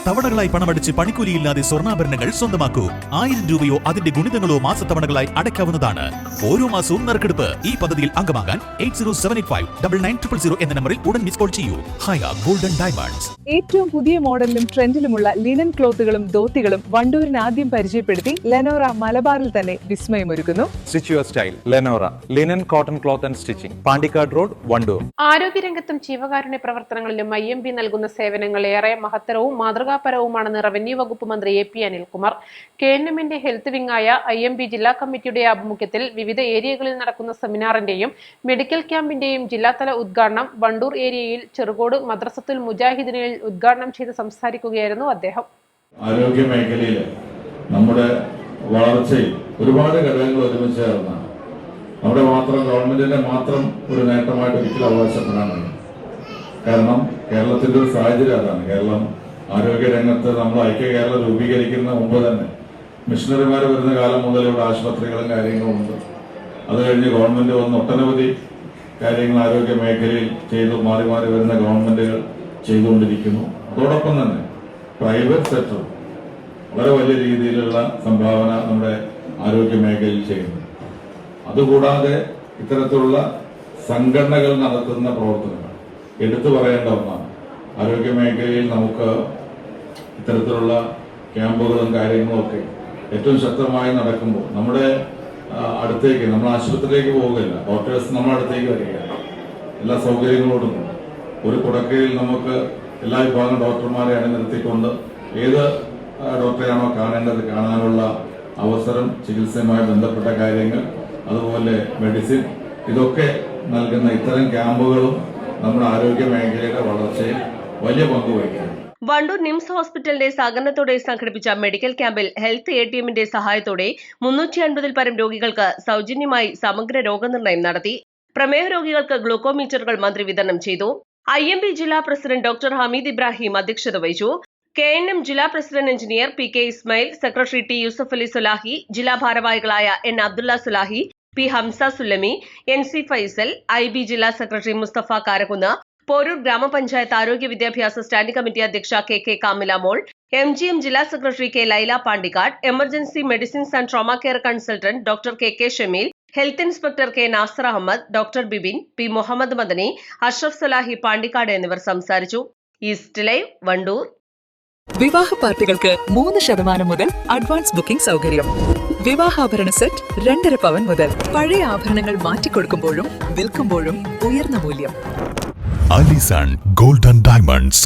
തവണകളായി പണമടിച്ച് പണിക്കൂലിയില്ലാതെ സ്വർണ്ണാഭരണങ്ങൾ സ്വന്തമാക്കൂ. 1000 രൂപയോ അതിന്റെ ഗുണിതങ്ങളോ മാസത്തവണകളായി അടയ്ക്കാവുന്നതാണ്. ഓരോ മാസവും നറുക്കെടുപ്പ്. ഈ പദ്ധതിയിൽ അംഗമാകാൻ 8078599000 എന്ന നമ്പറിൽ ഉടൻ മിസ് കോൾ ചെയ്യൂ. ഹയ ഗോൾഡൻ ഡയമണ്ട്സ്. ഏറ്റവും പുതിയ മോഡലിലും ട്രെൻഡിലുമുള്ള ലിനൻ ക്ലോത്തുകളും ധോത്തികളും വണ്ടൂരിന് ആദ്യം പരിചയപ്പെടുത്തി ലെനോറ മലബാറിൽ തന്നെ വിസ്മയമൊരുക്കുന്നു. Stitch your style Lenora linen cotton cloth and stitching, Pandikkad road, Wandoor. ആരോഗ്യരംഗത്തും ജീവകാരുണ്യ പ്രവർത്തനങ്ങളിലും IMB നൽകുന്ന സേവനങ്ങൾ ഏറെ മഹത്തരവും മാതൃകാപരവുമാണെന്ന് റവന്യൂ വകുപ്പ് മന്ത്രി AP അനിൽകുമാർ. KNMന്റെ ഹെൽത്ത് വിങ്ങായ IMB ജില്ലാ കമ്മിറ്റിയുടെ ആഭിമുഖ്യത്തിൽ വിവിധ ഏരിയകളിൽ നടക്കുന്ന സെമിനാറിന്റെയും മെഡിക്കൽ ക്യാമ്പിന്റെയും ജില്ലാതല ഉദ്ഘാടനം വണ്ടൂർ ഏരിയയിൽ ചെറുകോട് മദ്രസത്തുൽ മുജാഹിദിനിൽ ഉദ്ഘാടനം ചെയ്ത് സംസാരിക്കുകയായിരുന്നു അദ്ദേഹം. ആരോഗ്യ മേഖലയിൽ നമ്മുടെ വളർച്ചയിൽ ഒരുപാട് ഘടകങ്ങൾ ഒരുമിച്ച് ചേർന്നാണ്. നമ്മുടെ മാത്രം ഗവൺമെന്റിന്റെ മാത്രം ഒരു നേട്ടമായിട്ട് ഒരിക്കലും അവകാശപ്പെടാനാണ്. കാരണം കേരളത്തിന്റെ ഒരു സാഹചര്യം അതാണ്. കേരളം ആരോഗ്യ രംഗത്ത് നമ്മൾ ഐക്യ കേരളം രൂപീകരിക്കുന്ന മുമ്പ് തന്നെ മിഷണറിമാർ വരുന്ന കാലം മുതൽ ഇവിടെ ആശുപത്രികളും കാര്യങ്ങളും ഉണ്ട്. അത് കഴിഞ്ഞ് ഗവൺമെന്റ് വന്ന് ഒട്ടനവധി കാര്യങ്ങൾ ആരോഗ്യ മേഖലയിൽ ചെയ്തു മാറി മാറി വരുന്ന ഗവൺമെന്റുകൾ ചെയ്തുകൊണ്ടിരിക്കുന്നു. അതോടൊപ്പം തന്നെ പ്രൈവറ്റ് സെക്ടർ വളരെ വലിയ രീതിയിലുള്ള സംഭാവന നമ്മുടെ ആരോഗ്യ മേഖലയിൽ ചെയ്യുന്നു. അതുകൂടാതെ ഇത്തരത്തിലുള്ള സംഘടനകൾ നടത്തുന്ന പ്രവർത്തനങ്ങൾ എടുത്തു പറയേണ്ട ഒന്നാണ്. ആരോഗ്യ മേഖലയിൽ നമുക്ക് ഇത്തരത്തിലുള്ള ക്യാമ്പുകളും കാര്യങ്ങളും ഒക്കെ ഏറ്റവും ശക്തമായി നടക്കുമ്പോൾ നമ്മുടെ അടുത്തേക്ക് നമ്മൾ ആശുപത്രിയിലേക്ക് പോവുകയില്ല, ഡോക്ടേഴ്സ് നമ്മുടെ അടുത്തേക്ക് വരികയാണ്. എല്ലാ സൗകര്യങ്ങളോടും ഒരു കുടക്കയിൽ നമുക്ക് എല്ലാ വിഭാഗം ഡോക്ടർമാരെ അണിനിർത്തിക്കൊണ്ട് ഏത് ഡോക്ടറെയാണോ കാണേണ്ടത് കാണാനുള്ള അവസരം, ചികിത്സയുമായി ബന്ധപ്പെട്ട കാര്യങ്ങൾ, അതുപോലെ മെഡിസിൻ, ഇതൊക്കെ നൽകുന്ന ഇത്തരം ക്യാമ്പുകളും നമ്മുടെ ആരോഗ്യ മേഖലയുടെ വളർച്ചയിൽ വലിയ പങ്ക് വഹിക്കുന്നു. വണ്ടൂർ നിംസ് ഹോസ്പിറ്റലിന്റെ സഹകരണത്തോടെ സംഘടിപ്പിച്ച മെഡിക്കൽ ക്യാമ്പിൽ ഹെൽത്ത് ATMന്റെ സഹായത്തോടെ 350-ൽ പരം രോഗികൾക്ക് സൗജന്യമായി സമഗ്ര രോഗനിർണയം നടത്തി. പ്രമേഹ രോഗികൾക്ക് ഗ്ലൂക്കോമീറ്ററുകൾ മന്ത്രി വിതരണം ചെയ്തു. IMB ജില്ലാ പ്രസിഡന്റ് ഡോക്ടർ ഹമീദ് ഇബ്രാഹിം അധ്യക്ഷത വഹിച്ചു. KNM ജില്ലാ president engineer PK Ismail, secretary T Yusuf Ali Sulahi, ജില്ലാ ഭാരവാഹികളായ N Abdulla Sulahi, P Hamza Sullami, NC Faisal, IB ജില്ലാ സെക്രട്ടറി മുസ്തഫ കാരകുന്ന്, പോരൂർ ഗ്രാമപഞ്ചായത്ത് ആരോഗ്യ വിദ്യാഭ്യാസ സ്റ്റാൻഡിംഗ് കമ്മിറ്റി അധ്യക്ഷ KK കാമില മോൾ, MGM ജില്ലാ secretary K Laila Pandikkad, emergency medicines and trauma care consultant doctor KK Shameel, health inspector K Nasser Ahammed, doctor Bibin, P Muhammad Madani, Ashraf Salahi Pandikkad എന്നിവർ സംസാരിച്ചു. East live, Wandoor. വിവാഹ പാർട്ടികൾക്ക് 3% മുതൽ അഡ്വാൻസ് ബുക്കിംഗ് സൗകര്യം. വിവാഹാഭരണ സെറ്റ് 2.5 പവൻ മുതൽ. പഴയ ആഭരണങ്ങൾ മാറ്റിക്കൊടുക്കുമ്പോഴും വിൽക്കുമ്പോഴും ഉയർന്ന മൂല്യം. Allison golden diamonds,